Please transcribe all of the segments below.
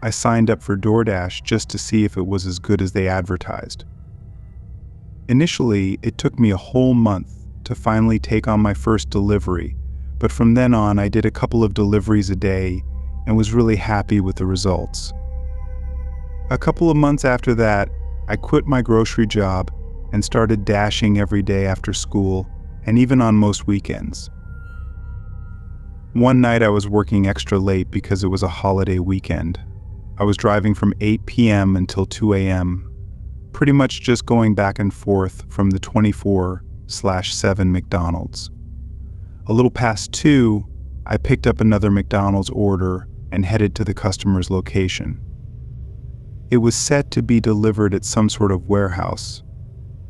I signed up for DoorDash just to see if it was as good as they advertised. Initially, it took me a whole month to finally take on my first delivery, but from then on I did a couple of deliveries a day and was really happy with the results. A couple of months after that, I quit my grocery job and started dashing every day after school and even on most weekends. One night I was working extra late because it was a holiday weekend. I was driving from 8 p.m. until 2 a.m., pretty much just going back and forth from the 24/7 McDonald's. A little past 2, I picked up another McDonald's order and headed to the customer's location. It was set to be delivered at some sort of warehouse,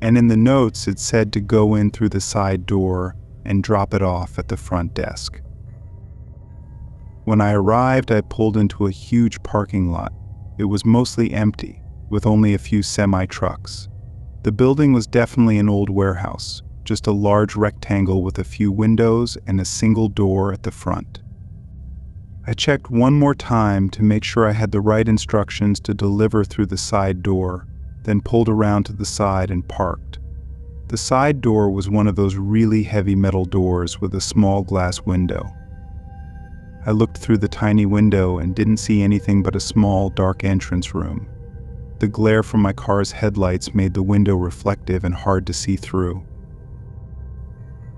and in the notes it said to go in through the side door and drop it off at the front desk. When I arrived, I pulled into a huge parking lot. It was mostly empty, with only a few semi-trucks. The building was definitely an old warehouse, just a large rectangle with a few windows and a single door at the front. I checked one more time to make sure I had the right instructions to deliver through the side door, then pulled around to the side and parked. The side door was one of those really heavy metal doors with a small glass window. I looked through the tiny window and didn't see anything but a small, dark entrance room. The glare from my car's headlights made the window reflective and hard to see through.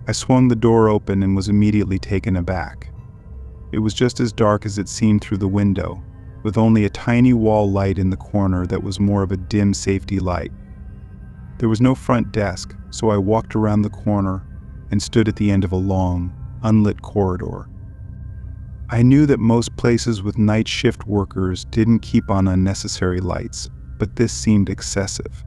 I swung the door open and was immediately taken aback. It was just as dark as it seemed through the window, with only a tiny wall light in the corner that was more of a dim safety light. There was no front desk, so I walked around the corner and stood at the end of a long, unlit corridor. I knew that most places with night shift workers didn't keep on unnecessary lights, but this seemed excessive.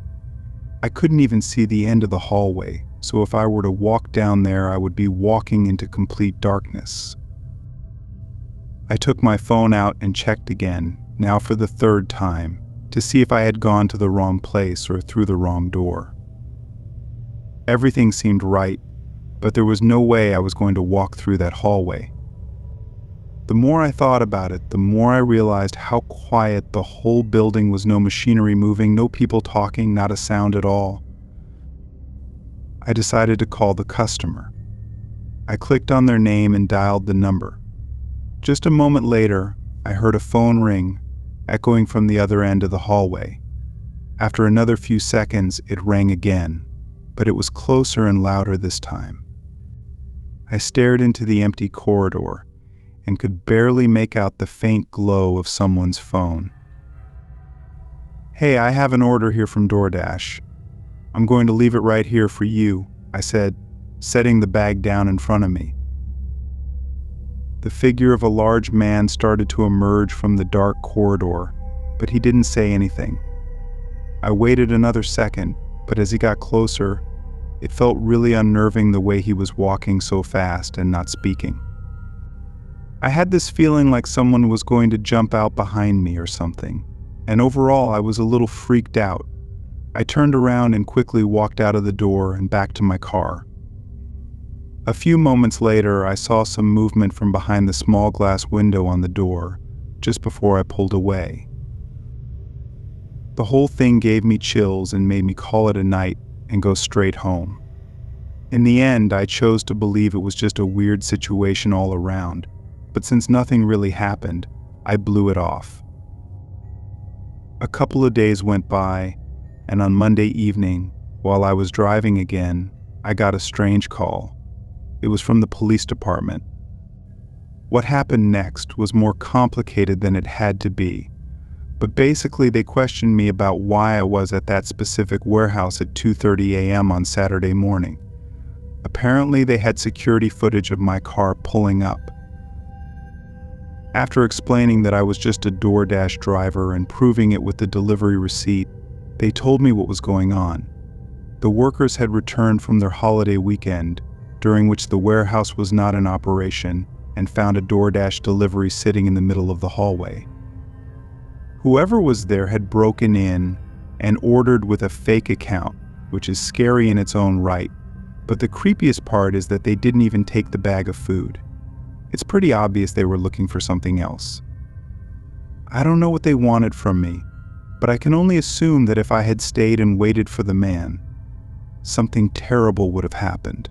I couldn't even see the end of the hallway, so if I were to walk down there, I would be walking into complete darkness. I took my phone out and checked again, now for the third time, to see if I had gone to the wrong place or through the wrong door. Everything seemed right, but there was no way I was going to walk through that hallway. The more I thought about it, the more I realized how quiet the whole building was. No machinery moving, no people talking, not a sound at all. I decided to call the customer. I clicked on their name and dialed the number. Just a moment later, I heard a phone ring, echoing from the other end of the hallway. After another few seconds, it rang again, but it was closer and louder this time. I stared into the empty corridor and could barely make out the faint glow of someone's phone. "Hey, I have an order here from DoorDash. I'm going to leave it right here for you," I said, setting the bag down in front of me. The figure of a large man started to emerge from the dark corridor, but he didn't say anything. I waited another second, but as he got closer, it felt really unnerving the way he was walking so fast and not speaking. I had this feeling like someone was going to jump out behind me or something, and overall I was a little freaked out. I turned around and quickly walked out of the door and back to my car. A few moments later, I saw some movement from behind the small glass window on the door, just before I pulled away. The whole thing gave me chills and made me call it a night and go straight home. In the end, I chose to believe it was just a weird situation all around, but since nothing really happened, I blew it off. A couple of days went by, and on Monday evening, while I was driving again, I got a strange call. It was from the police department. What happened next was more complicated than it had to be, but basically they questioned me about why I was at that specific warehouse at 2:30 a.m. on Saturday morning. Apparently they had security footage of my car pulling up. After explaining that I was just a DoorDash driver and proving it with the delivery receipt, they told me what was going on. The workers had returned from their holiday weekend, during which the warehouse was not in operation, and found a DoorDash delivery sitting in the middle of the hallway. Whoever was there had broken in and ordered with a fake account, which is scary in its own right, but the creepiest part is that they didn't even take the bag of food. It's pretty obvious they were looking for something else. I don't know what they wanted from me, but I can only assume that if I had stayed and waited for the man, something terrible would have happened.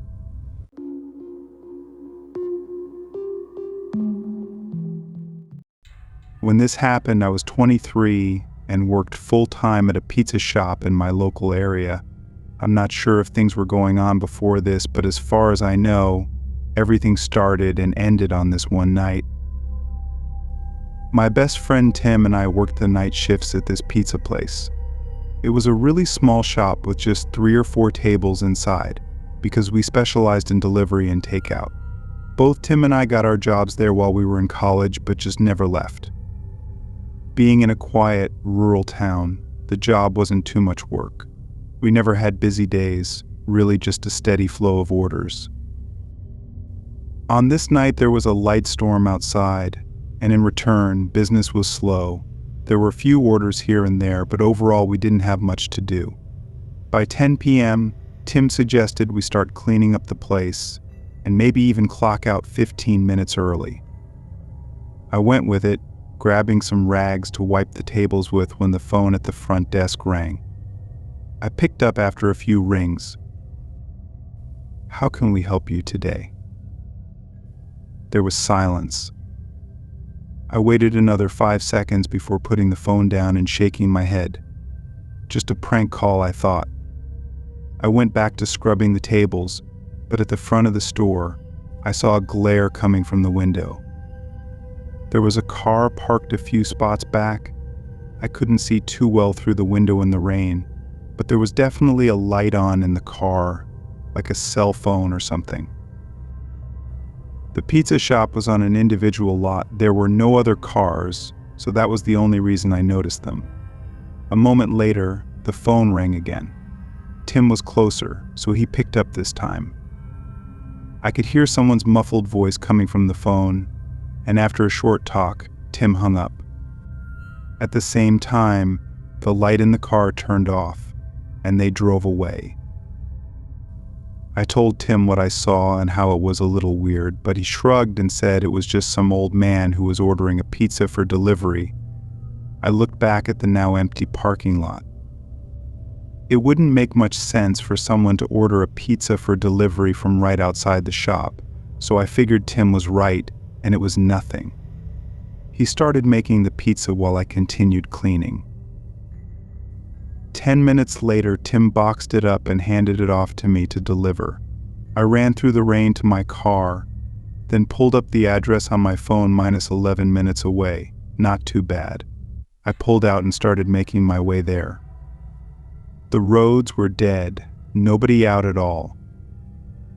When this happened, I was 23 and worked full-time at a pizza shop in my local area. I'm not sure if things were going on before this, but as far as I know, everything started and ended on this one night. My best friend Tim and I worked the night shifts at this pizza place. It was a really small shop with just 3 or 4 tables inside, because we specialized in delivery and takeout. Both Tim and I got our jobs there while we were in college, but just never left. Being in a quiet, rural town, the job wasn't too much work. We never had busy days, really just a steady flow of orders. On this night, there was a light storm outside, and in return, business was slow. There were a few orders here and there, but overall we didn't have much to do. By 10 p.m., Tim suggested we start cleaning up the place, and maybe even clock out 15 minutes early. I went with it, grabbing some rags to wipe the tables with when the phone at the front desk rang. I picked up after a few rings. "How can we help you today?" There was silence. I waited another 5 seconds before putting the phone down and shaking my head. Just a prank call, I thought. I went back to scrubbing the tables, but at the front of the store, I saw a glare coming from the window. There was a car parked a few spots back. I couldn't see too well through the window in the rain, but there was definitely a light on in the car, like a cell phone or something. The pizza shop was on an individual lot. There were no other cars, so that was the only reason I noticed them. A moment later, the phone rang again. Tim was closer, so he picked up this time. I could hear someone's muffled voice coming from the phone, and after a short talk, Tim hung up. At the same time, the light in the car turned off, and they drove away. I told Tim what I saw and how it was a little weird, but he shrugged and said it was just some old man who was ordering a pizza for delivery. I looked back at the now empty parking lot. It wouldn't make much sense for someone to order a pizza for delivery from right outside the shop, so I figured Tim was right, and it was nothing. He started making the pizza while I continued cleaning. 10 minutes later, Tim boxed it up and handed it off to me to deliver. I ran through the rain to my car, then pulled up the address on my phone minus 11 minutes away. Not too bad. I pulled out and started making my way there. The roads were dead, nobody out at all.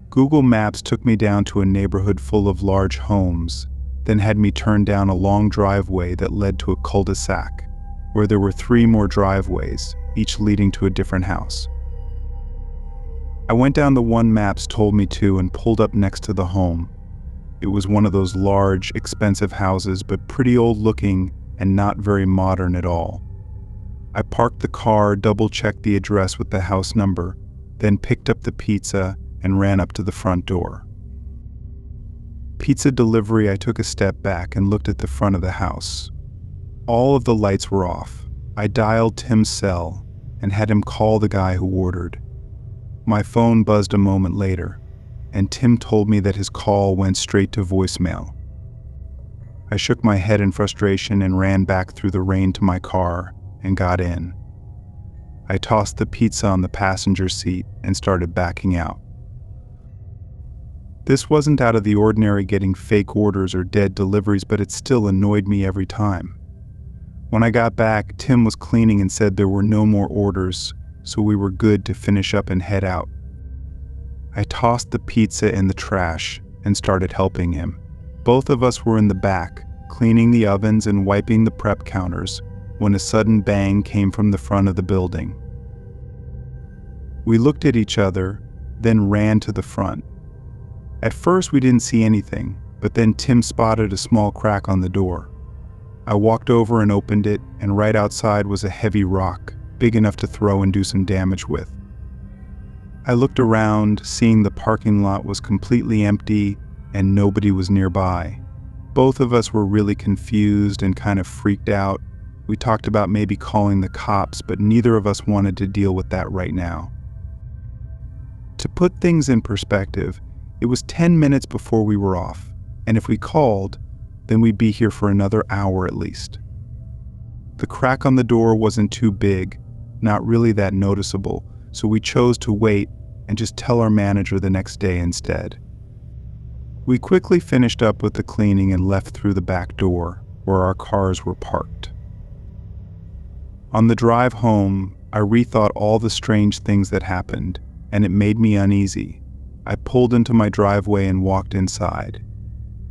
Google Maps took me down to a neighborhood full of large homes, then had me turn down a long driveway that led to a cul-de-sac, where there were 3 more driveways, each leading to a different house. I went down the one Maps told me to and pulled up next to the home. It was one of those large, expensive houses, but pretty old-looking and not very modern at all. I parked the car, double-checked the address with the house number, then picked up the pizza and ran up to the front door. Pizza delivery, I took a step back and looked at the front of the house. All of the lights were off. I dialed Tim's cell and had him call the guy who ordered. My phone buzzed a moment later, and Tim told me that his call went straight to voicemail. I shook my head in frustration and ran back through the rain to my car and got in. I tossed the pizza on the passenger seat and started backing out. This wasn't out of the ordinary, getting fake orders or dead deliveries, but it still annoyed me every time. When I got back, Tim was cleaning and said there were no more orders, so we were good to finish up and head out. I tossed the pizza in the trash and started helping him. Both of us were in the back, cleaning the ovens and wiping the prep counters, when a sudden bang came from the front of the building. We looked at each other, then ran to the front. At first we didn't see anything, but then Tim spotted a small crack on the door. I walked over and opened it, and right outside was a heavy rock, big enough to throw and do some damage with. I looked around, seeing the parking lot was completely empty and nobody was nearby. Both of us were really confused and kind of freaked out. We talked about maybe calling the cops, but neither of us wanted to deal with that right now. To put things in perspective, it was 10 minutes before we were off, and if we called, then we'd be here for another hour at least. The crack on the door wasn't too big, not really that noticeable, so we chose to wait and just tell our manager the next day instead. We quickly finished up with the cleaning and left through the back door, where our cars were parked. On the drive home, I rethought all the strange things that happened, and it made me uneasy. I pulled into my driveway and walked inside.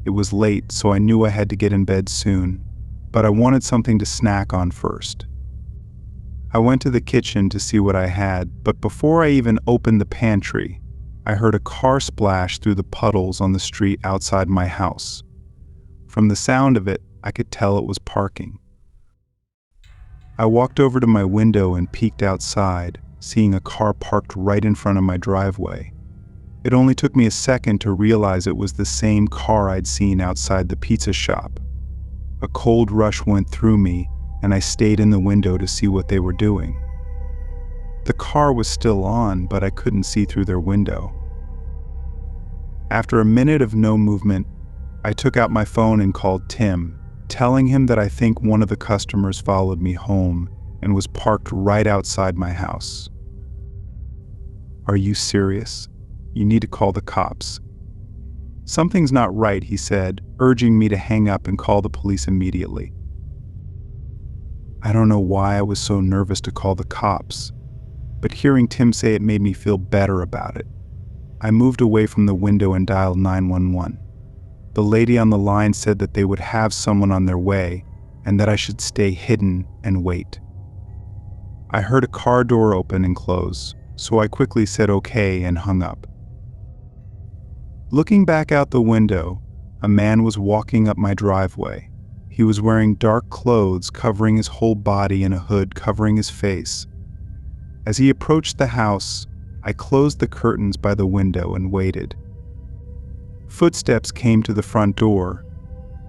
It was late, so I knew I had to get in bed soon, but I wanted something to snack on first. I went to the kitchen to see what I had, but before I even opened the pantry, I heard a car splash through the puddles on the street outside my house. From the sound of it, I could tell it was parking. I walked over to my window and peeked outside, seeing a car parked right in front of my driveway. It only took me a second to realize it was the same car I'd seen outside the pizza shop. A cold rush went through me, and I stayed in the window to see what they were doing. The car was still on, but I couldn't see through their window. After a minute of no movement, I took out my phone and called Tim, telling him that I think one of the customers followed me home and was parked right outside my house. "Are you serious? You need to call the cops." "Something's not right," he said, urging me to hang up and call the police immediately. I don't know why I was so nervous to call the cops, but hearing Tim say it made me feel better about it. I moved away from the window and dialed 911. The lady on the line said that they would have someone on their way and that I should stay hidden and wait. I heard a car door open and close, so I quickly said okay and hung up. Looking back out the window, a man was walking up my driveway. He was wearing dark clothes covering his whole body and a hood covering his face. As he approached the house, I closed the curtains by the window and waited. Footsteps came to the front door,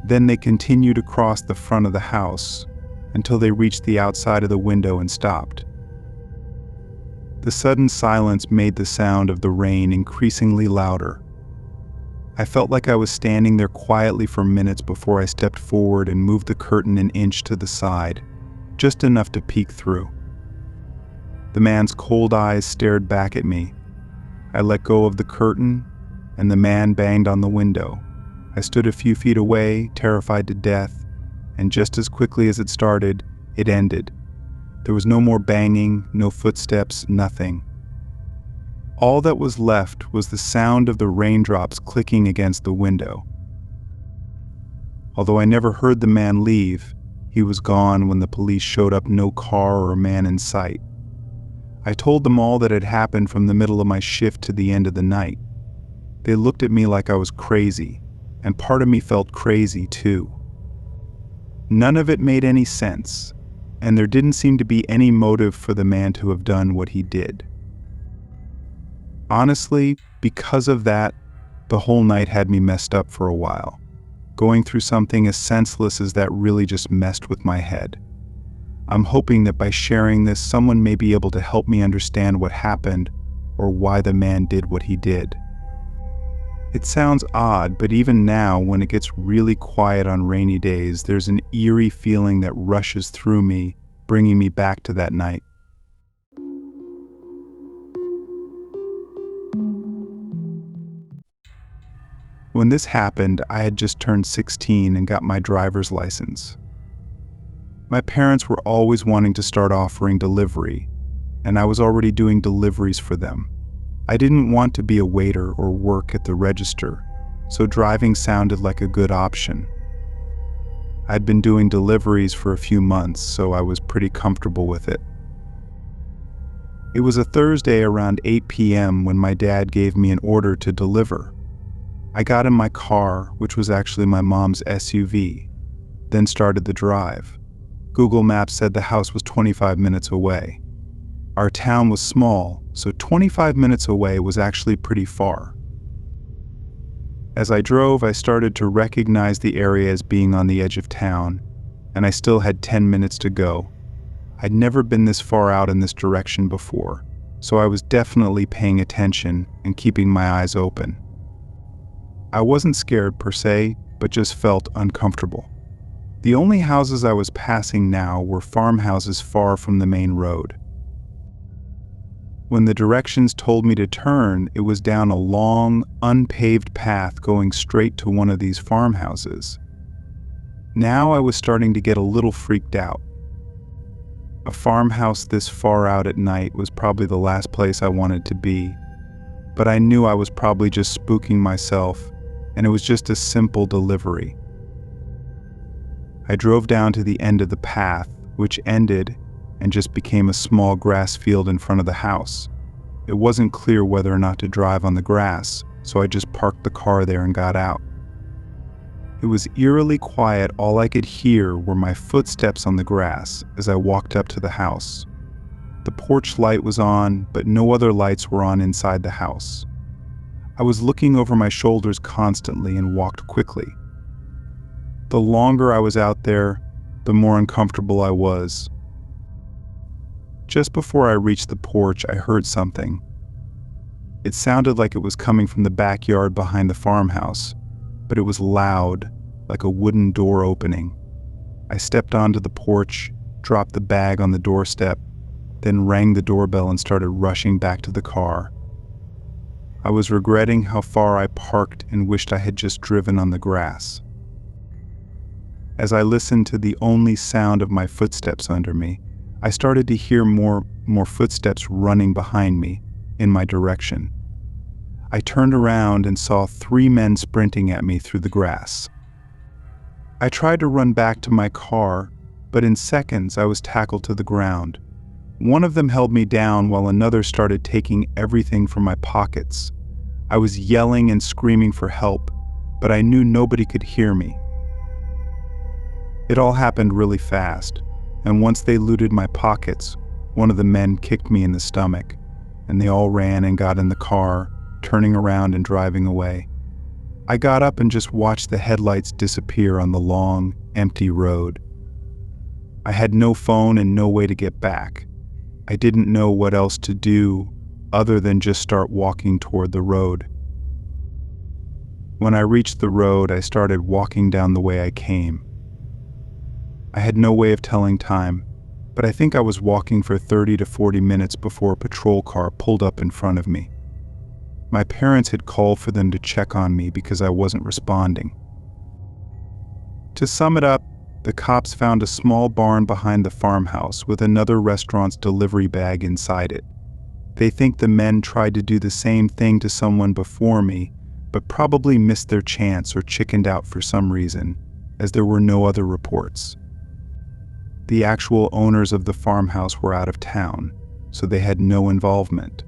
then they continued across the front of the house until they reached the outside of the window and stopped. The sudden silence made the sound of the rain increasingly louder. I felt like I was standing there quietly for minutes before I stepped forward and moved the curtain an inch to the side, just enough to peek through. The man's cold eyes stared back at me. I let go of the curtain, and the man banged on the window. I stood a few feet away, terrified to death, and just as quickly as it started, it ended. There was no more banging, no footsteps, nothing. All that was left was the sound of the raindrops clicking against the window. Although I never heard the man leave, he was gone when the police showed up, no car or man in sight. I told them all that had happened from the middle of my shift to the end of the night. They looked at me like I was crazy, and part of me felt crazy too. None of it made any sense, and there didn't seem to be any motive for the man to have done what he did. Honestly, because of that, the whole night had me messed up for a while. Going through something as senseless as that really just messed with my head. I'm hoping that by sharing this, someone may be able to help me understand what happened or why the man did what he did. It sounds odd, but even now, when it gets really quiet on rainy days, there's an eerie feeling that rushes through me, bringing me back to that night. When this happened, I had just turned 16 and got my driver's license. My parents were always wanting to start offering delivery, and I was already doing deliveries for them. I didn't want to be a waiter or work at the register, so driving sounded like a good option. I'd been doing deliveries for a few months, so I was pretty comfortable with it. It was a Thursday around 8 p.m. when my dad gave me an order to deliver. I got in my car, which was actually my mom's SUV, then started the drive. Google Maps said the house was 25 minutes away. Our town was small, so 25 minutes away was actually pretty far. As I drove, I started to recognize the area as being on the edge of town, and I still had 10 minutes to go. I'd never been this far out in this direction before, so I was definitely paying attention and keeping my eyes open. I wasn't scared per se, but just felt uncomfortable. The only houses I was passing now were farmhouses far from the main road. When the directions told me to turn, it was down a long, unpaved path going straight to one of these farmhouses. Now I was starting to get a little freaked out. A farmhouse this far out at night was probably the last place I wanted to be, but I knew I was probably just spooking myself, and it was just a simple delivery. I drove down to the end of the path, which ended and just became a small grass field in front of the house. It wasn't clear whether or not to drive on the grass, so I just parked the car there and got out. It was eerily quiet. All I could hear were my footsteps on the grass as I walked up to the house. The porch light was on, but no other lights were on inside the house. I was looking over my shoulders constantly and walked quickly. The longer I was out there, the more uncomfortable I was. Just before I reached the porch, I heard something. It sounded like it was coming from the backyard behind the farmhouse, but it was loud, like a wooden door opening. I stepped onto the porch, dropped the bag on the doorstep, then rang the doorbell and started rushing back to the car. I was regretting how far I parked and wished I had just driven on the grass. As I listened to the only sound of my footsteps under me, I started to hear more footsteps running behind me, in my direction. I turned around and saw 3 men sprinting at me through the grass. I tried to run back to my car, but in seconds I was tackled to the ground. One of them held me down while another started taking everything from my pockets. I was yelling and screaming for help, but I knew nobody could hear me. It all happened really fast, and once they looted my pockets, one of the men kicked me in the stomach, and they all ran and got in the car, turning around and driving away. I got up and just watched the headlights disappear on the long, empty road. I had no phone and no way to get back. I didn't know what else to do other than just start walking toward the road. When I reached the road, I started walking down the way I came. I had no way of telling time, but I think I was walking for 30 to 40 minutes before a patrol car pulled up in front of me. My parents had called for them to check on me because I wasn't responding. To sum it up, the cops found a small barn behind the farmhouse with another restaurant's delivery bag inside it. They think the men tried to do the same thing to someone before me, but probably missed their chance or chickened out for some reason, as there were no other reports. The actual owners of the farmhouse were out of town, so they had no involvement.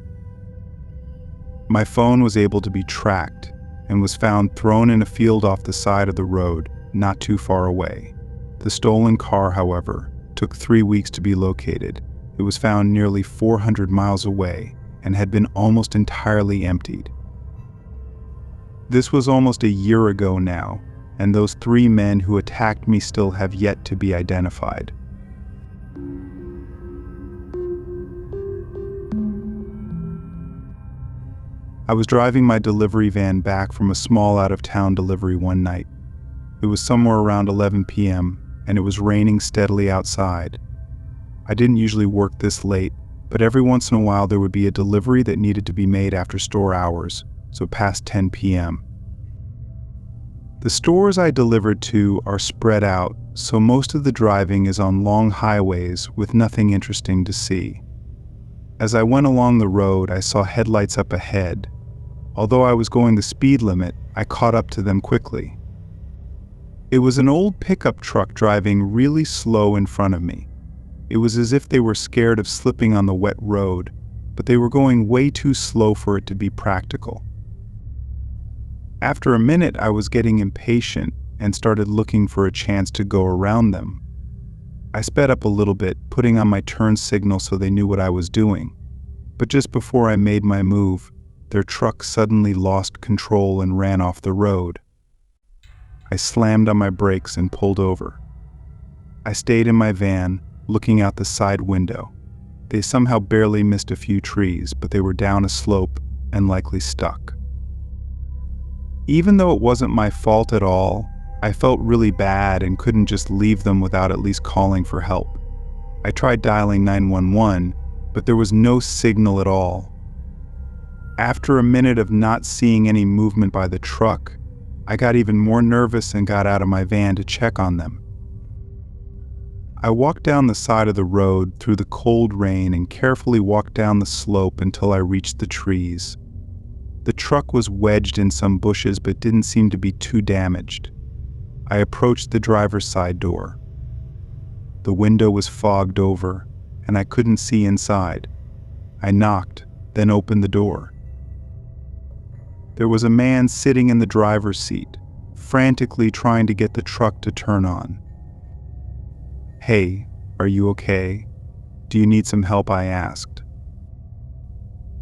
My phone was able to be tracked and was found thrown in a field off the side of the road, not too far away. The stolen car, however, took 3 weeks to be located. It was found nearly 400 miles away and had been almost entirely emptied. This was almost a year ago now, and those 3 men who attacked me still have yet to be identified. I was driving my delivery van back from a small out-of-town delivery one night. It was somewhere around 11 p.m., and it was raining steadily outside. I didn't usually work this late, but every once in a while there would be a delivery that needed to be made after store hours, so past 10 p.m. The stores I delivered to are spread out, so most of the driving is on long highways with nothing interesting to see. As I went along the road, I saw headlights up ahead. Although I was going the speed limit, I caught up to them quickly. It was an old pickup truck driving really slow in front of me. It was as if they were scared of slipping on the wet road, but they were going way too slow for it to be practical. After a minute, I was getting impatient and started looking for a chance to go around them. I sped up a little bit, putting on my turn signal so they knew what I was doing. But just before I made my move, their truck suddenly lost control and ran off the road. I slammed on my brakes and pulled over. I stayed in my van, looking out the side window. They somehow barely missed a few trees, but they were down a slope and likely stuck. Even though it wasn't my fault at all, I felt really bad and couldn't just leave them without at least calling for help. I tried dialing 911, but there was no signal at all. After a minute of not seeing any movement by the truck, I got even more nervous and got out of my van to check on them. I walked down the side of the road through the cold rain and carefully walked down the slope until I reached the trees. The truck was wedged in some bushes but didn't seem to be too damaged. I approached the driver's side door. The window was fogged over, and I couldn't see inside. I knocked, then opened the door. There was a man sitting in the driver's seat, frantically trying to get the truck to turn on. "Hey, are you okay? Do you need some help?" I asked.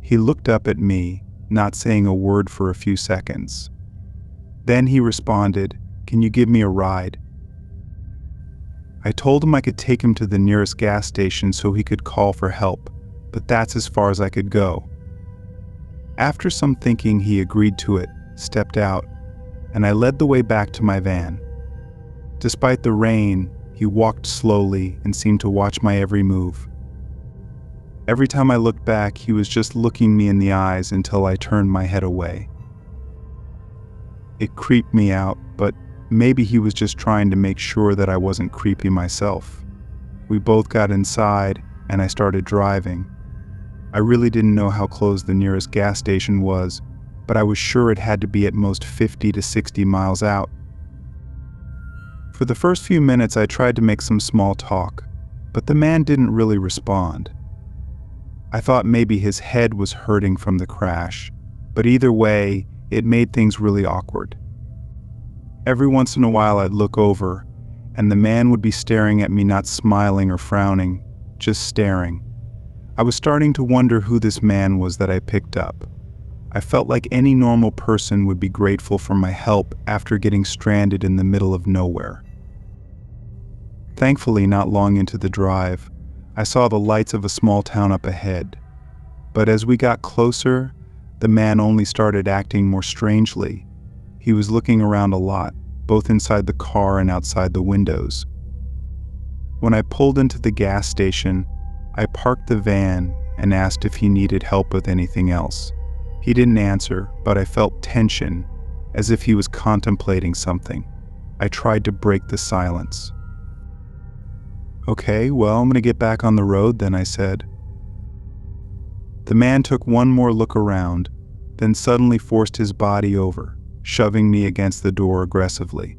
He looked up at me, not saying a word for a few seconds. Then he responded, "Can you give me a ride?" I told him I could take him to the nearest gas station so he could call for help, but that's as far as I could go. After some thinking, he agreed to it, stepped out, and I led the way back to my van. Despite the rain, he walked slowly and seemed to watch my every move. Every time I looked back, he was just looking me in the eyes until I turned my head away. It creeped me out, but maybe he was just trying to make sure that I wasn't creepy myself. We both got inside, and I started driving. I really didn't know how close the nearest gas station was, but I was sure it had to be at most 50 to 60 miles out. For the first few minutes, I tried to make some small talk, but the man didn't really respond. I thought maybe his head was hurting from the crash, but either way, it made things really awkward. Every once in a while I'd look over, and the man would be staring at me, not smiling or frowning, just staring. I was starting to wonder who this man was that I picked up. I felt like any normal person would be grateful for my help after getting stranded in the middle of nowhere. Thankfully, not long into the drive, I saw the lights of a small town up ahead. But as we got closer, the man only started acting more strangely. He was looking around a lot, both inside the car and outside the windows. When I pulled into the gas station, I parked the van and asked if he needed help with anything else. He didn't answer, but I felt tension, as if he was contemplating something. I tried to break the silence. "Okay, well, I'm going to get back on the road then," I said. The man took one more look around, then suddenly forced his body over, shoving me against the door aggressively.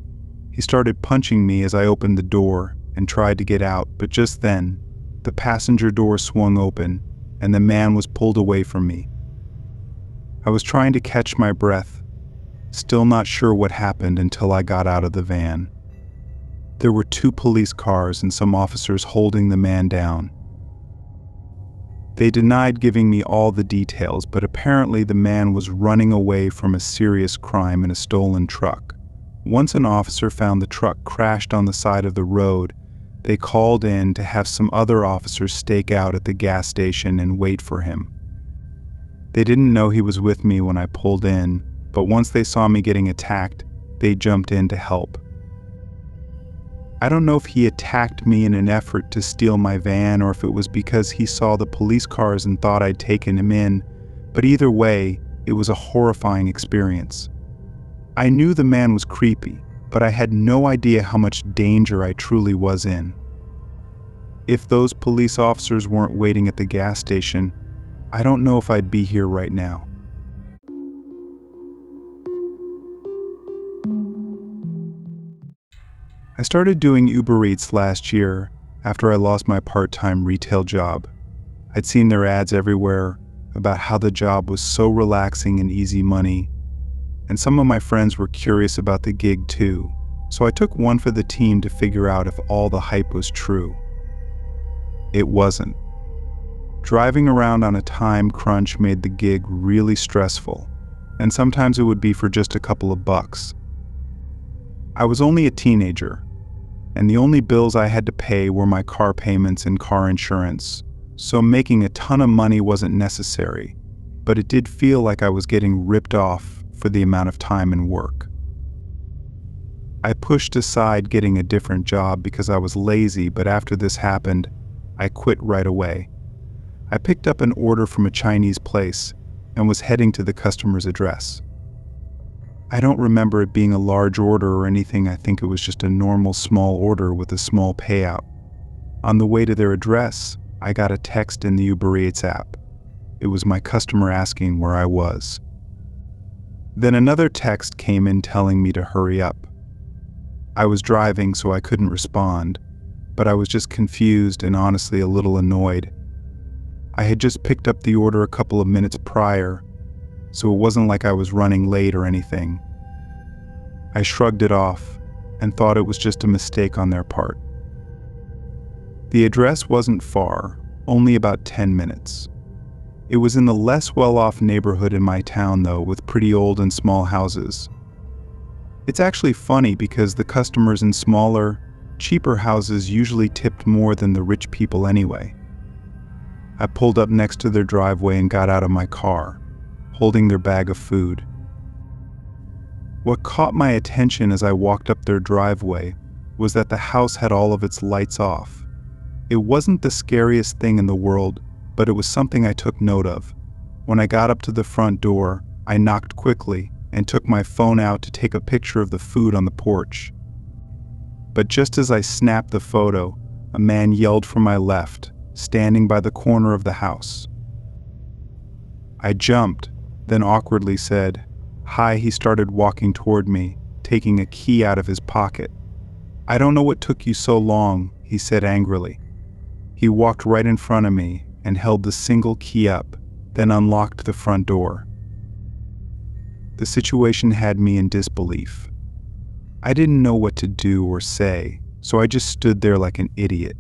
He started punching me as I opened the door and tried to get out, but just then, the passenger door swung open and the man was pulled away from me. I was trying to catch my breath, still not sure what happened until I got out of the van. There were 2 police cars and some officers holding the man down. They denied giving me all the details, but apparently the man was running away from a serious crime in a stolen truck. Once an officer found the truck crashed on the side of the road, they called in to have some other officers stake out at the gas station and wait for him. They didn't know he was with me when I pulled in, but once they saw me getting attacked, they jumped in to help. I don't know if he attacked me in an effort to steal my van or if it was because he saw the police cars and thought I'd taken him in, but either way, it was a horrifying experience. I knew the man was creepy, but I had no idea how much danger I truly was in. If those police officers weren't waiting at the gas station, I don't know if I'd be here right now. I started doing Uber Eats last year after I lost my part-time retail job. I'd seen their ads everywhere about how the job was so relaxing and easy money, and some of my friends were curious about the gig too, so I took one for the team to figure out if all the hype was true. It wasn't. Driving around on a time crunch made the gig really stressful, and sometimes it would be for just a couple of bucks. I was only a teenager, and the only bills I had to pay were my car payments and car insurance, so making a ton of money wasn't necessary, but it did feel like I was getting ripped off for the amount of time and work. I pushed aside getting a different job because I was lazy, but after this happened, I quit right away. I picked up an order from a Chinese place and was heading to the customer's address. I don't remember it being a large order or anything. I think it was just a normal small order with a small payout. On the way to their address, I got a text in the Uber Eats app. It was my customer asking where I was. Then another text came in telling me to hurry up. I was driving, so I couldn't respond, but I was just confused and honestly a little annoyed. I had just picked up the order a couple of minutes prior, so it wasn't like I was running late or anything. I shrugged it off and thought it was just a mistake on their part. The address wasn't far, only about 10 minutes. It was in the less well-off neighborhood in my town, though, with pretty old and small houses. It's actually funny because the customers in smaller, cheaper houses usually tipped more than the rich people anyway. I pulled up next to their driveway and got out of my car, holding their bag of food. What caught my attention as I walked up their driveway was that the house had all of its lights off. It wasn't the scariest thing in the world, but it was something I took note of. When I got up to the front door, I knocked quickly and took my phone out to take a picture of the food on the porch. But just as I snapped the photo, a man yelled from my left, standing by the corner of the house. I jumped, then awkwardly said, "Hi." He started walking toward me, taking a key out of his pocket. "I don't know what took you so long," he said angrily. He walked right in front of me and held the single key up, then unlocked the front door. The situation had me in disbelief. I didn't know what to do or say, so I just stood there like an idiot.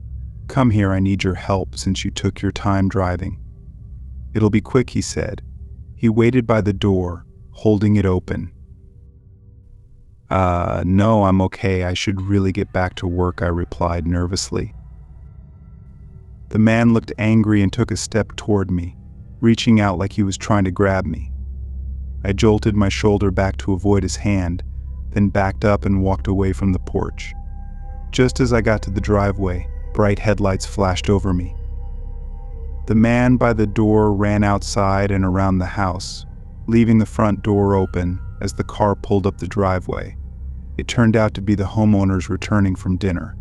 "Come here, I need your help since you took your time driving." "It'll be quick," he said. He waited by the door, holding it open. No, I'm okay. I should really get back to work," I replied nervously. The man looked angry and took a step toward me, reaching out like he was trying to grab me. I jolted my shoulder back to avoid his hand, then backed up and walked away from the porch. Just as I got to the driveway, bright headlights flashed over me. The man by the door ran outside and around the house, leaving the front door open as the car pulled up the driveway. It turned out to be the homeowners returning from dinner.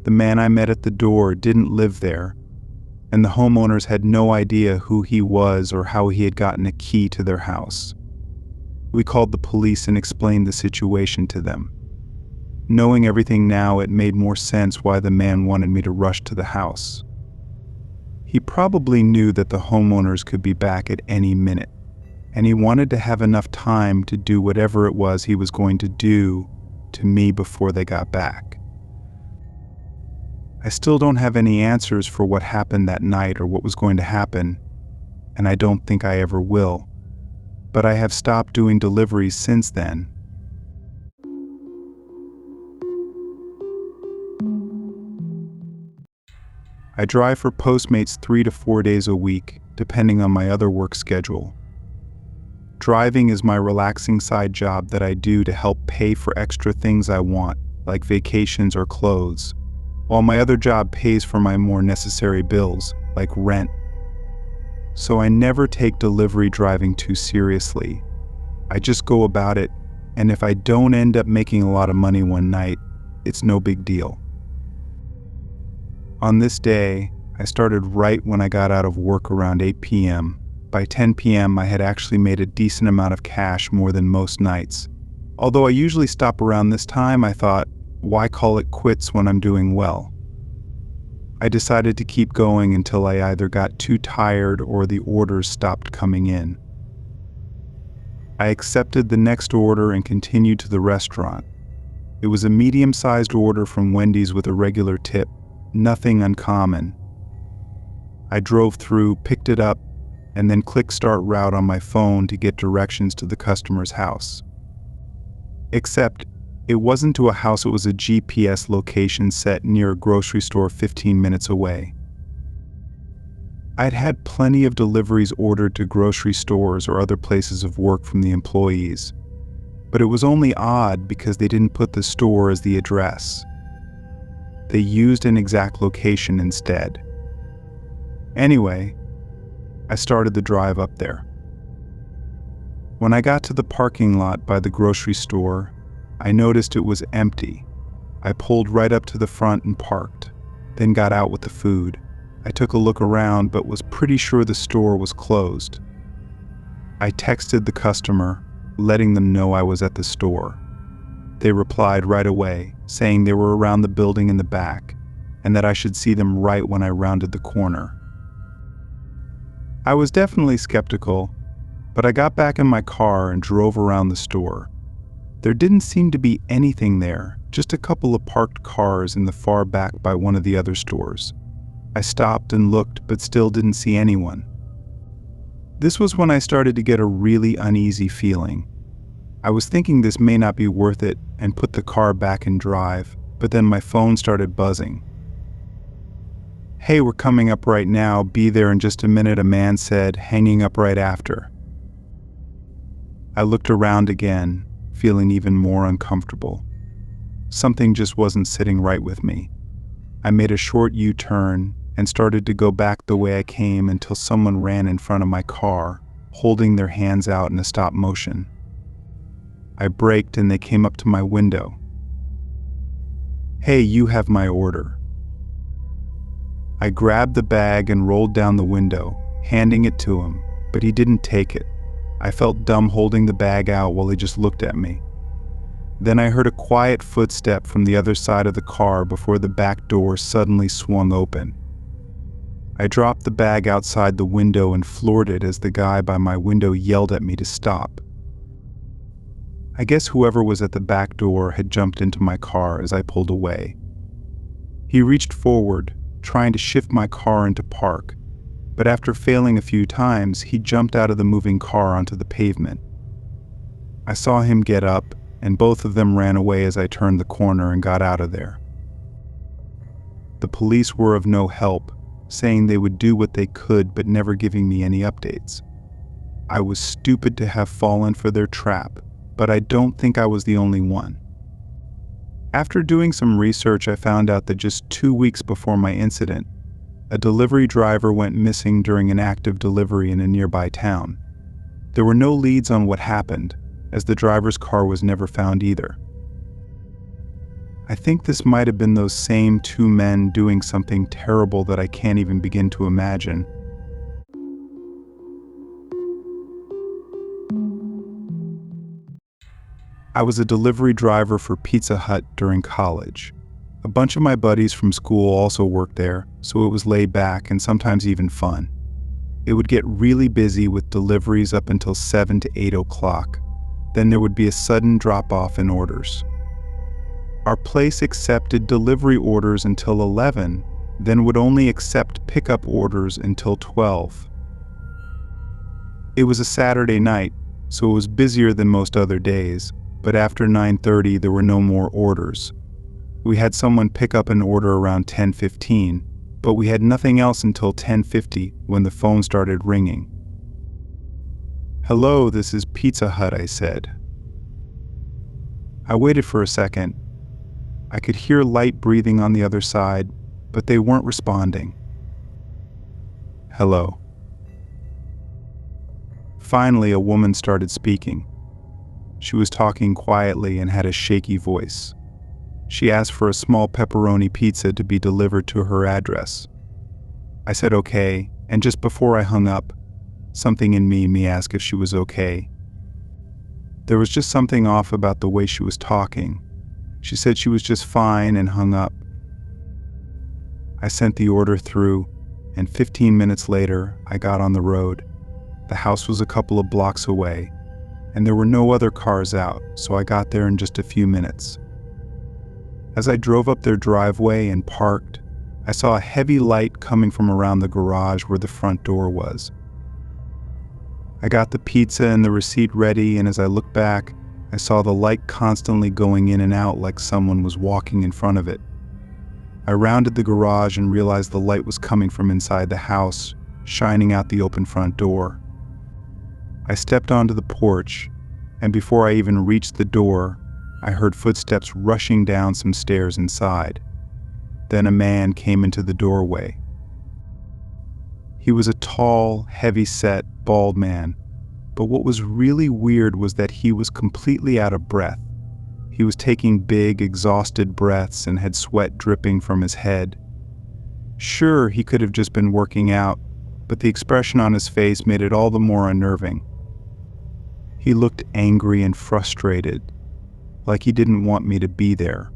The man I met at the door didn't live there, and the homeowners had no idea who he was or how he had gotten a key to their house. We called the police and explained the situation to them. Knowing everything now, it made more sense why the man wanted me to rush to the house. He probably knew that the homeowners could be back at any minute, and he wanted to have enough time to do whatever it was he was going to do to me before they got back. I still don't have any answers for what happened that night or what was going to happen, and I don't think I ever will, but I have stopped doing deliveries since then. I drive for Postmates 3 to 4 days a week, depending on my other work schedule. Driving is my relaxing side job that I do to help pay for extra things I want, like vacations or clothes, while my other job pays for my more necessary bills, like rent. So I never take delivery driving too seriously. I just go about it, and if I don't end up making a lot of money one night, it's no big deal. On this day, I started right when I got out of work around 8 p.m. By 10 p.m., I had actually made a decent amount of cash, more than most nights. Although I usually stop around this time, I thought, why call it quits when I'm doing well? I decided to keep going until I either got too tired or the orders stopped coming in. I accepted the next order and continued to the restaurant. It was a medium-sized order from Wendy's with a regular tip, nothing uncommon. I drove through, picked it up, and then clicked start route on my phone to get directions to the customer's house. Except, it wasn't to a house, it was a GPS location set near a grocery store 15 minutes away. I'd had plenty of deliveries ordered to grocery stores or other places of work from the employees, but it was only odd because they didn't put the store as the address. They used an exact location instead. Anyway, I started the drive up there. When I got to the parking lot by the grocery store, I noticed it was empty. I pulled right up to the front and parked, then got out with the food. I took a look around but was pretty sure the store was closed. I texted the customer, letting them know I was at the store. They replied right away, saying they were around the building in the back and that I should see them right when I rounded the corner. I was definitely skeptical, but I got back in my car and drove around the store. There didn't seem to be anything there, just a couple of parked cars in the far back by one of the other stores. I stopped and looked, but still didn't see anyone. This was when I started to get a really uneasy feeling. I was thinking this may not be worth it and put the car back in drive, but then my phone started buzzing. "Hey, we're coming up right now, be there in just a minute," a man said, hanging up right after. I looked around again, feeling even more uncomfortable. Something just wasn't sitting right with me. I made a short U-turn and started to go back the way I came until someone ran in front of my car, holding their hands out in a stop motion. I braked and they came up to my window. "Hey, you have my order." I grabbed the bag and rolled down the window, handing it to him, but he didn't take it. I felt dumb holding the bag out while he just looked at me. Then I heard a quiet footstep from the other side of the car before the back door suddenly swung open. I dropped the bag outside the window and floored it as the guy by my window yelled at me to stop. I guess whoever was at the back door had jumped into my car as I pulled away. He reached forward, trying to shift my car into park, but after failing a few times, he jumped out of the moving car onto the pavement. I saw him get up, and both of them ran away as I turned the corner and got out of there. The police were of no help, saying they would do what they could but never giving me any updates. I was stupid to have fallen for their trap, but I don't think I was the only one. After doing some research, I found out that just 2 weeks before my incident, a delivery driver went missing during an active delivery in a nearby town. There were no leads on what happened, as the driver's car was never found either. I think this might have been those same two men doing something terrible that I can't even begin to imagine. I was a delivery driver for Pizza Hut during college. A bunch of my buddies from school also worked there, so it was laid back and sometimes even fun. It would get really busy with deliveries up until 7 to 8 o'clock. Then there would be a sudden drop-off in orders. Our place accepted delivery orders until 11, then would only accept pickup orders until 12. It was a Saturday night, so it was busier than most other days, but after 9:30 there were no more orders. We had someone pick up an order around 10:15, but we had nothing else until 10:50 when the phone started ringing. "Hello, this is Pizza Hut," I said. I waited for a second. I could hear light breathing on the other side, but they weren't responding. "Hello." Finally, a woman started speaking. She was talking quietly and had a shaky voice. She asked for a small pepperoni pizza to be delivered to her address. I said okay, and just before I hung up, something in me asked if she was okay. There was just something off about the way she was talking. She said she was just fine and hung up. I sent the order through, and 15 minutes later, I got on the road. The house was a couple of blocks away, and there were no other cars out, so I got there in just a few minutes. As I drove up their driveway and parked, I saw a heavy light coming from around the garage where the front door was. I got the pizza and the receipt ready, and as I looked back, I saw the light constantly going in and out like someone was walking in front of it. I rounded the garage and realized the light was coming from inside the house, shining out the open front door. I stepped onto the porch, and before I even reached the door, I heard footsteps rushing down some stairs inside. Then a man came into the doorway. He was a tall, heavy-set, bald man, but what was really weird was that he was completely out of breath. He was taking big, exhausted breaths and had sweat dripping from his head. Sure, he could have just been working out, but the expression on his face made it all the more unnerving. He looked angry and frustrated, like he didn't want me to be there.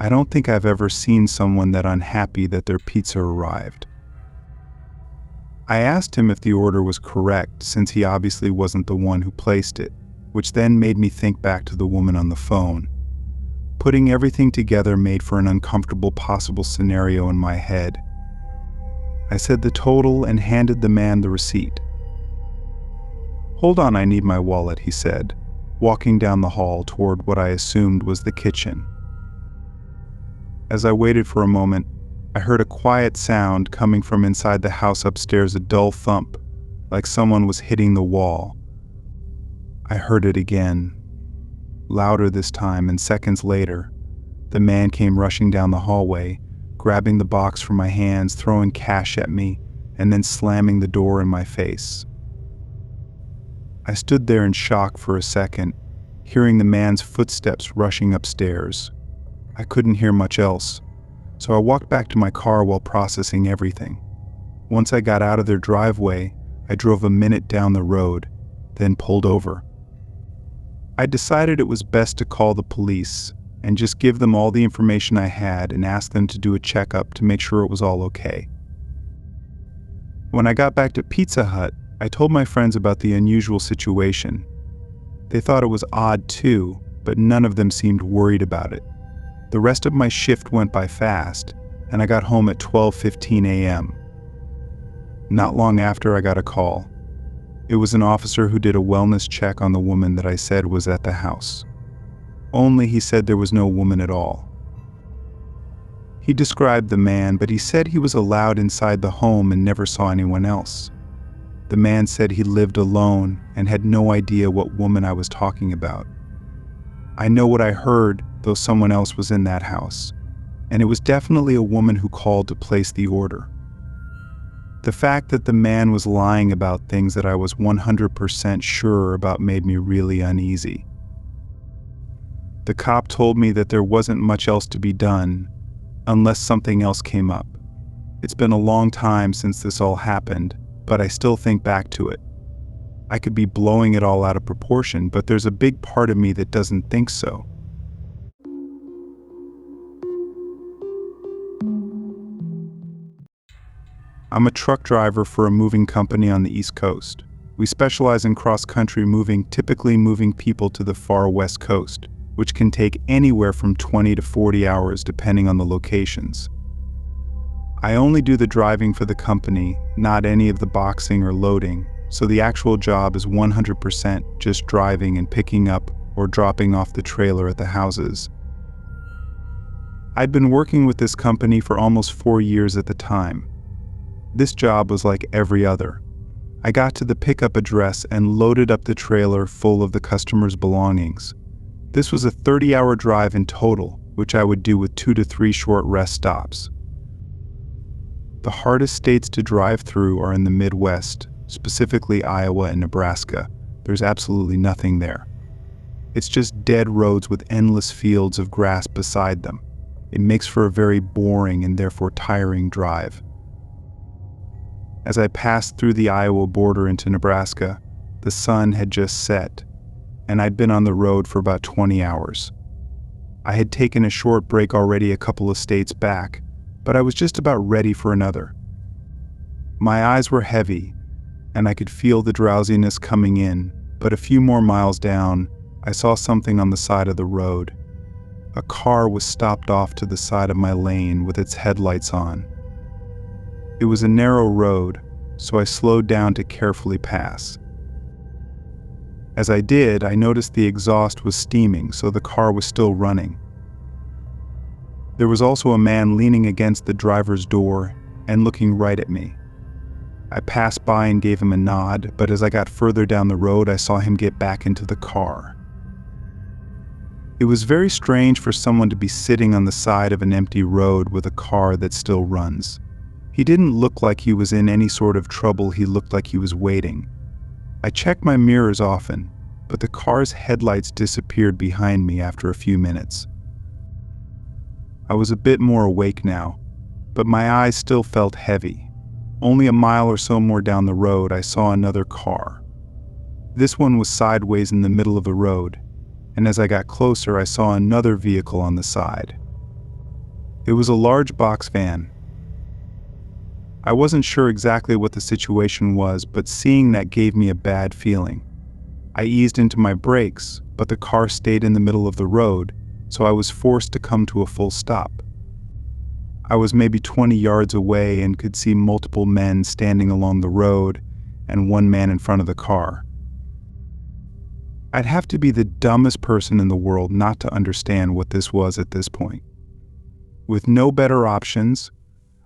I don't think I've ever seen someone that unhappy that their pizza arrived. I asked him if the order was correct, since he obviously wasn't the one who placed it, which then made me think back to the woman on the phone. Putting everything together made for an uncomfortable possible scenario in my head. I said the total and handed the man the receipt. "Hold on, I need my wallet," he said, walking down the hall toward what I assumed was the kitchen. As I waited for a moment, I heard a quiet sound coming from inside the house upstairs, a dull thump, like someone was hitting the wall. I heard it again, louder this time, and seconds later, the man came rushing down the hallway, grabbing the box from my hands, throwing cash at me, and then slamming the door in my face. I stood there in shock for a second, hearing the man's footsteps rushing upstairs. I couldn't hear much else, so I walked back to my car while processing everything. Once I got out of their driveway, I drove a minute down the road, then pulled over. I decided it was best to call the police and just give them all the information I had and ask them to do a checkup to make sure it was all okay. When I got back to Pizza Hut, I told my friends about the unusual situation. They thought it was odd too, but none of them seemed worried about it. The rest of my shift went by fast, and I got home at 12:15 a.m. Not long after, I got a call. It was an officer who did a wellness check on the woman that I said was at the house. Only he said there was no woman at all. He described the man, but he said he was allowed inside the home and never saw anyone else. The man said he lived alone and had no idea what woman I was talking about. I know what I heard, though someone else was in that house, and it was definitely a woman who called to place the order. The fact that the man was lying about things that I was 100% sure about made me really uneasy. The cop told me that there wasn't much else to be done, unless something else came up. It's been a long time since this all happened, but I still think back to it. I could be blowing it all out of proportion, but there's a big part of me that doesn't think so. I'm a truck driver for a moving company on the East Coast. We specialize in cross-country moving, typically moving people to the far West Coast, which can take anywhere from 20 to 40 hours depending on the locations. I only do the driving for the company, not any of the boxing or loading, so the actual job is 100% just driving and picking up or dropping off the trailer at the houses. I'd been working with this company for almost 4 years at the time. This job was like every other. I got to the pickup address and loaded up the trailer full of the customer's belongings. This was a 30-hour drive in total, which I would do with 2 to 3 short rest stops. The hardest states to drive through are in the Midwest, specifically Iowa and Nebraska. There's absolutely nothing there. It's just dead roads with endless fields of grass beside them. It makes for a very boring and therefore tiring drive. As I passed through the Iowa border into Nebraska, the sun had just set, and I'd been on the road for about 20 hours. I had taken a short break already a couple of states back, but I was just about ready for another. My eyes were heavy, and I could feel the drowsiness coming in, but a few more miles down, I saw something on the side of the road. A car was stopped off to the side of my lane with its headlights on. It was a narrow road, so I slowed down to carefully pass. As I did, I noticed the exhaust was steaming, so the car was still running. There was also a man leaning against the driver's door and looking right at me. I passed by and gave him a nod, but as I got further down the road, I saw him get back into the car. It was very strange for someone to be sitting on the side of an empty road with a car that still runs. He didn't look like he was in any sort of trouble, he looked like he was waiting. I checked my mirrors often, but the car's headlights disappeared behind me after a few minutes. I was a bit more awake now, but my eyes still felt heavy. Only a mile or so more down the road, I saw another car. This one was sideways in the middle of the road, and as I got closer, I saw another vehicle on the side. It was a large box van. I wasn't sure exactly what the situation was, but seeing that gave me a bad feeling. I eased into my brakes, but the car stayed in the middle of the road, so I was forced to come to a full stop. I was maybe 20 yards away and could see multiple men standing along the road and one man in front of the car. I'd have to be the dumbest person in the world not to understand what this was at this point. With no better options,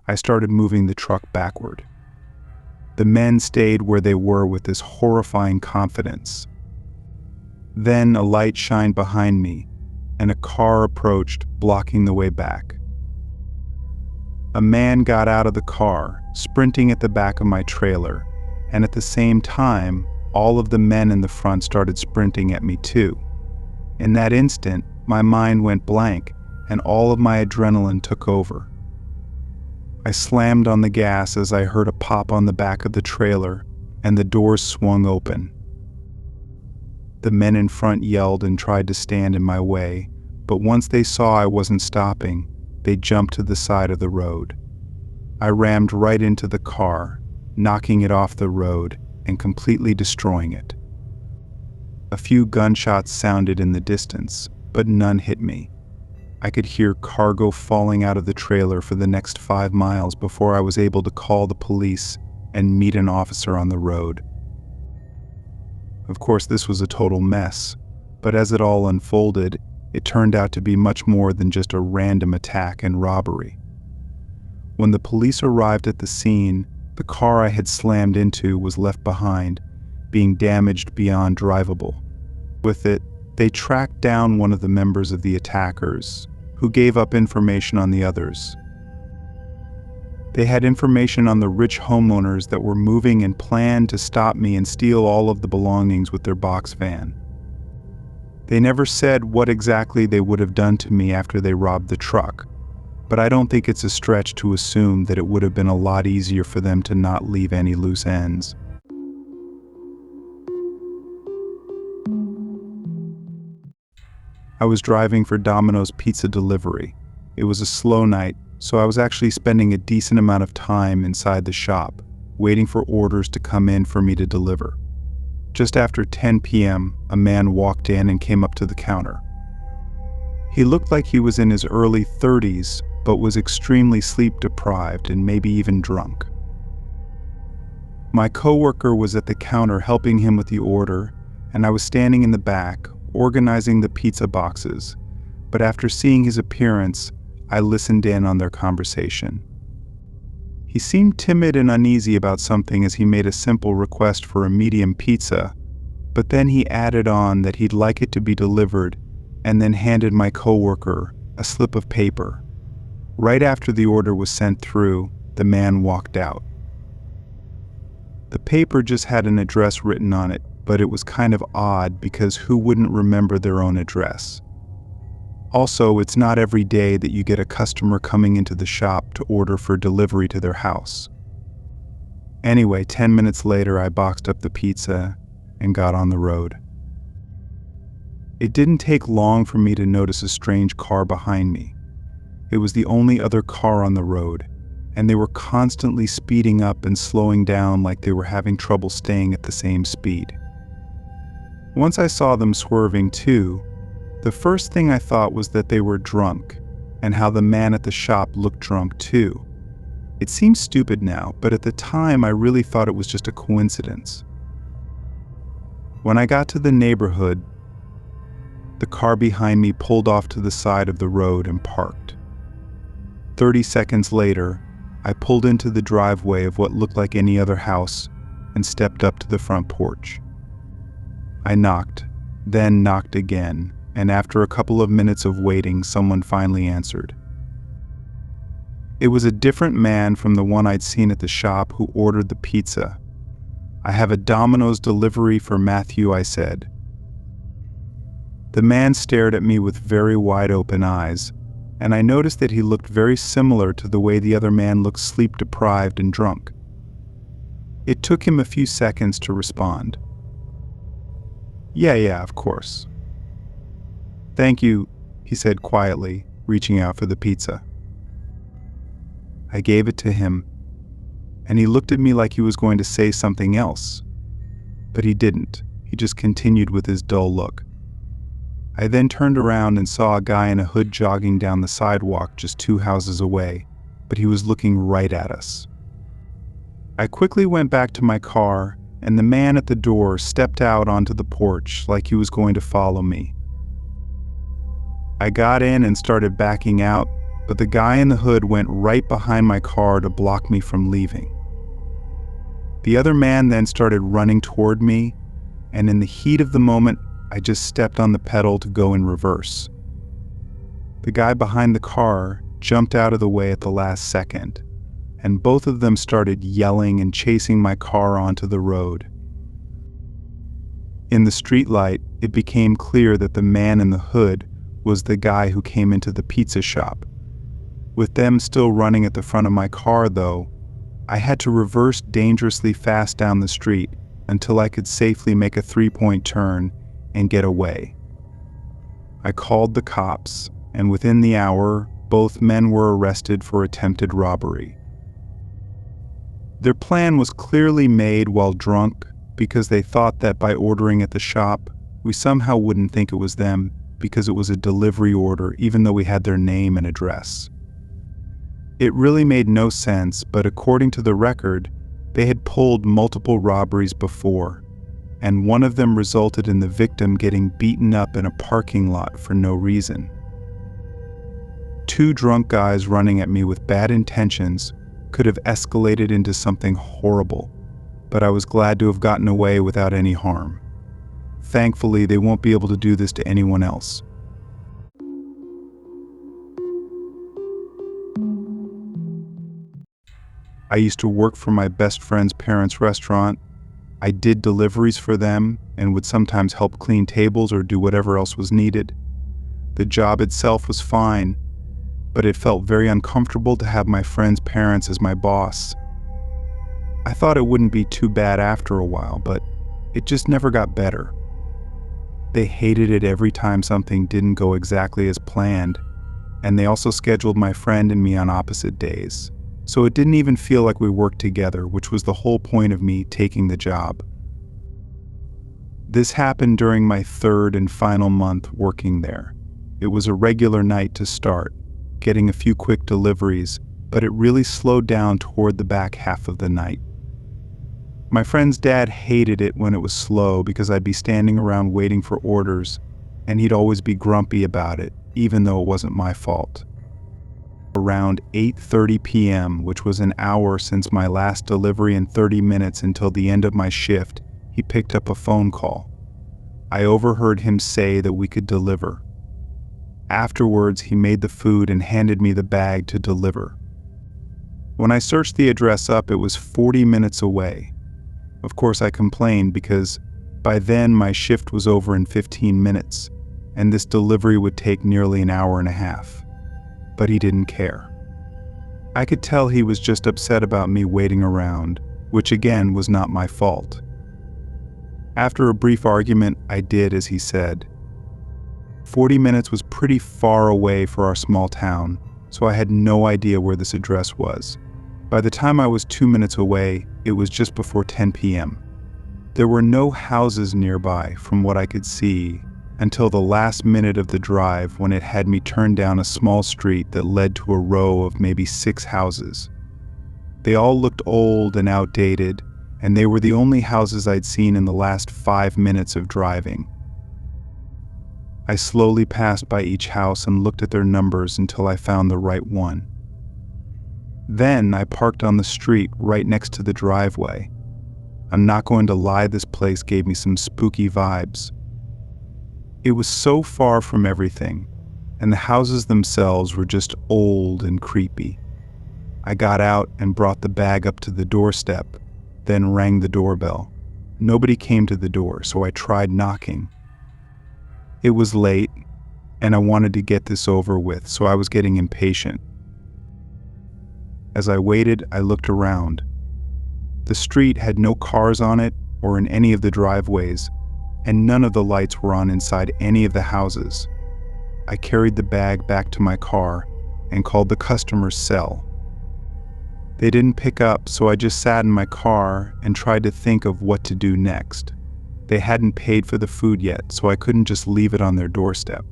I started moving the truck backward. The men stayed where they were with this horrifying confidence. Then a light shined behind me, and a car approached, blocking the way back. A man got out of the car, sprinting at the back of my trailer, and at the same time, all of the men in the front started sprinting at me too. In that instant, my mind went blank, and all of my adrenaline took over. I slammed on the gas as I heard a pop on the back of the trailer, and the doors swung open. The men in front yelled and tried to stand in my way, but once they saw I wasn't stopping, they jumped to the side of the road. I rammed right into the car, knocking it off the road and completely destroying it. A few gunshots sounded in the distance, but none hit me. I could hear cargo falling out of the trailer for the next 5 miles before I was able to call the police and meet an officer on the road. Of course, this was a total mess, but as it all unfolded, it turned out to be much more than just a random attack and robbery. When the police arrived at the scene, the car I had slammed into was left behind, being damaged beyond drivable. With it, they tracked down one of the members of the attackers, who gave up information on the others. They had information on the rich homeowners that were moving and planned to stop me and steal all of the belongings with their box van. They never said what exactly they would have done to me after they robbed the truck, but I don't think it's a stretch to assume that it would have been a lot easier for them to not leave any loose ends. I was driving for Domino's pizza delivery. It was a slow night, so I was actually spending a decent amount of time inside the shop, waiting for orders to come in for me to deliver. Just after 10 p.m., a man walked in and came up to the counter. He looked like he was in his early 30s, but was extremely sleep-deprived and maybe even drunk. My coworker was at the counter helping him with the order, and I was standing in the back, organizing the pizza boxes, but after seeing his appearance, I listened in on their conversation. He seemed timid and uneasy about something as he made a simple request for a medium pizza, but then he added on that he'd like it to be delivered and then handed my coworker a slip of paper. Right after the order was sent through, the man walked out. The paper just had an address written on it, but it was kind of odd because who wouldn't remember their own address? Also, it's not every day that you get a customer coming into the shop to order for delivery to their house. Anyway, 10 minutes later, I boxed up the pizza and got on the road. It didn't take long for me to notice a strange car behind me. It was the only other car on the road, and they were constantly speeding up and slowing down like they were having trouble staying at the same speed. Once I saw them swerving too, the first thing I thought was that they were drunk, and how the man at the shop looked drunk too. It seems stupid now, but at the time I really thought it was just a coincidence. When I got to the neighborhood, the car behind me pulled off to the side of the road and parked. 30 seconds later, I pulled into the driveway of what looked like any other house and stepped up to the front porch. I knocked, then knocked again, and after a couple of minutes of waiting, someone finally answered. It was a different man from the one I'd seen at the shop who ordered the pizza. "I have a Domino's delivery for Matthew," I said. The man stared at me with very wide open eyes, and I noticed that he looked very similar to the way the other man looked sleep-deprived and drunk. It took him a few seconds to respond. Yeah, of course." "Thank you," he said quietly, reaching out for the pizza. I gave it to him, and he looked at me like he was going to say something else. But he didn't. He just continued with his dull look. I then turned around and saw a guy in a hood jogging down the sidewalk just 2 houses away, but he was looking right at us. I quickly went back to my car, and the man at the door stepped out onto the porch like he was going to follow me. I got in and started backing out, but the guy in the hood went right behind my car to block me from leaving. The other man then started running toward me, and in the heat of the moment, I just stepped on the pedal to go in reverse. The guy behind the car jumped out of the way at the last second, and both of them started yelling and chasing my car onto the road. In the streetlight, it became clear that the man in the hood was the guy who came into the pizza shop. With them still running at the front of my car, though, I had to reverse dangerously fast down the street until I could safely make a 3-point turn and get away. I called the cops, and within the hour, both men were arrested for attempted robbery. Their plan was clearly made while drunk because they thought that by ordering at the shop, we somehow wouldn't think it was them because it was a delivery order even though we had their name and address. It really made no sense, but according to the record, they had pulled multiple robberies before, and one of them resulted in the victim getting beaten up in a parking lot for no reason. 2 drunk guys running at me with bad intentions could have escalated into something horrible, but I was glad to have gotten away without any harm. Thankfully, they won't be able to do this to anyone else. I used to work for my best friend's parents' restaurant. I did deliveries for them and would sometimes help clean tables or do whatever else was needed. The job itself was fine, but it felt very uncomfortable to have my friend's parents as my boss. I thought it wouldn't be too bad after a while, but it just never got better. They hated it every time something didn't go exactly as planned, and they also scheduled my friend and me on opposite days. So it didn't even feel like we worked together, which was the whole point of me taking the job. This happened during my 3rd and final month working there. It was a regular night to start, getting a few quick deliveries, but it really slowed down toward the back half of the night. My friend's dad hated it when it was slow because I'd be standing around waiting for orders, and he'd always be grumpy about it, even though it wasn't my fault. Around 8:30 p.m., which was an hour since my last delivery and 30 minutes until the end of my shift, he picked up a phone call. I overheard him say that we could deliver. Afterwards, he made the food and handed me the bag to deliver. When I searched the address up, it was 40 minutes away. Of course, I complained because by then my shift was over in 15 minutes, and this delivery would take nearly an hour and a half. But he didn't care. I could tell he was just upset about me waiting around, which again was not my fault. After a brief argument, I did as he said. 40 minutes was pretty far away for our small town, so I had no idea where this address was. By the time I was 2 minutes away, it was just before 10 p.m. There were no houses nearby from what I could see, until the last minute of the drive when it had me turn down a small street that led to a row of maybe 6 houses. They all looked old and outdated, and they were the only houses I'd seen in the last 5 minutes of driving. I slowly passed by each house and looked at their numbers until I found the right one. Then I parked on the street right next to the driveway. I'm not going to lie, this place gave me some spooky vibes. It was so far from everything, and the houses themselves were just old and creepy. I got out and brought the bag up to the doorstep, then rang the doorbell. Nobody came to the door, so I tried knocking. It was late, and I wanted to get this over with, so I was getting impatient. As I waited, I looked around. The street had no cars on it or in any of the driveways, and none of the lights were on inside any of the houses. I carried the bag back to my car and called the customer's cell. They didn't pick up, so I just sat in my car and tried to think of what to do next. They hadn't paid for the food yet, so I couldn't just leave it on their doorstep.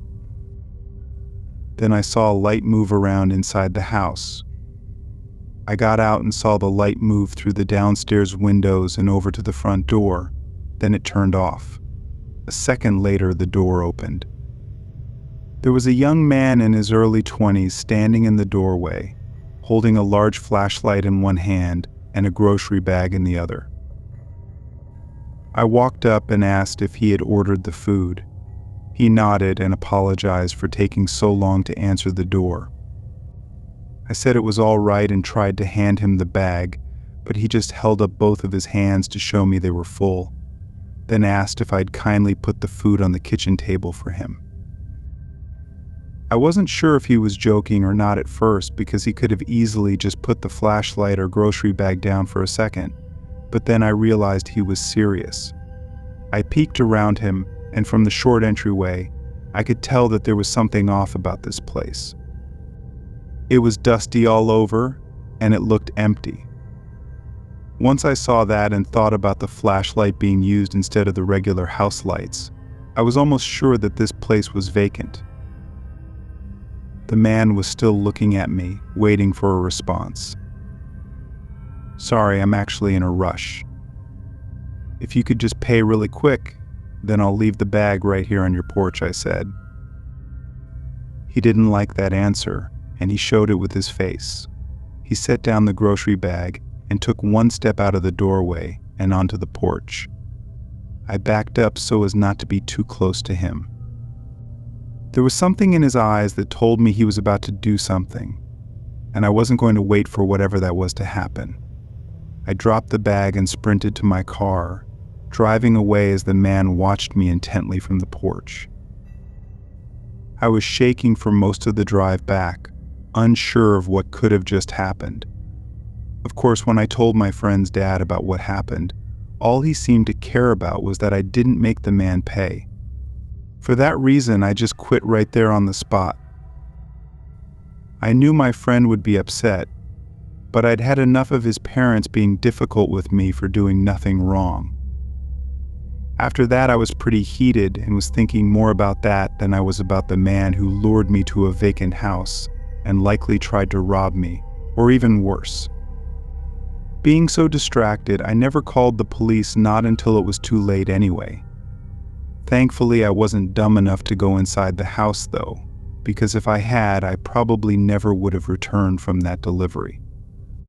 Then I saw a light move around inside the house. I got out and saw the light move through the downstairs windows and over to the front door. Then it turned off. A second later, the door opened. There was a young man in his early 20s standing in the doorway, holding a large flashlight in one hand and a grocery bag in the other. I walked up and asked if he had ordered the food. He nodded and apologized for taking so long to answer the door. I said it was all right and tried to hand him the bag, but he just held up both of his hands to show me they were full, then asked if I'd kindly put the food on the kitchen table for him. I wasn't sure if he was joking or not at first, because he could have easily just put the flashlight or grocery bag down for a second, but then I realized he was serious. I peeked around him, and from the short entryway, I could tell that there was something off about this place. It was dusty all over, and it looked empty. Once I saw that and thought about the flashlight being used instead of the regular house lights, I was almost sure that this place was vacant. The man was still looking at me, waiting for a response. "Sorry, I'm actually in a rush. If you could just pay really quick, then I'll leave the bag right here on your porch," I said. He didn't like that answer, and he showed it with his face. He set down the grocery bag and took one step out of the doorway and onto the porch. I backed up so as not to be too close to him. There was something in his eyes that told me he was about to do something, and I wasn't going to wait for whatever that was to happen. I dropped the bag and sprinted to my car, driving away as the man watched me intently from the porch. I was shaking for most of the drive back, unsure of what could have just happened. Of course, when I told my friend's dad about what happened, all he seemed to care about was that I didn't make the man pay. For that reason, I just quit right there on the spot. I knew my friend would be upset, but I'd had enough of his parents being difficult with me for doing nothing wrong. After that, I was pretty heated and was thinking more about that than I was about the man who lured me to a vacant house and likely tried to rob me, or even worse. Being so distracted, I never called the police, not until it was too late anyway. Thankfully, I wasn't dumb enough to go inside the house though, because if I had, I probably never would have returned from that delivery.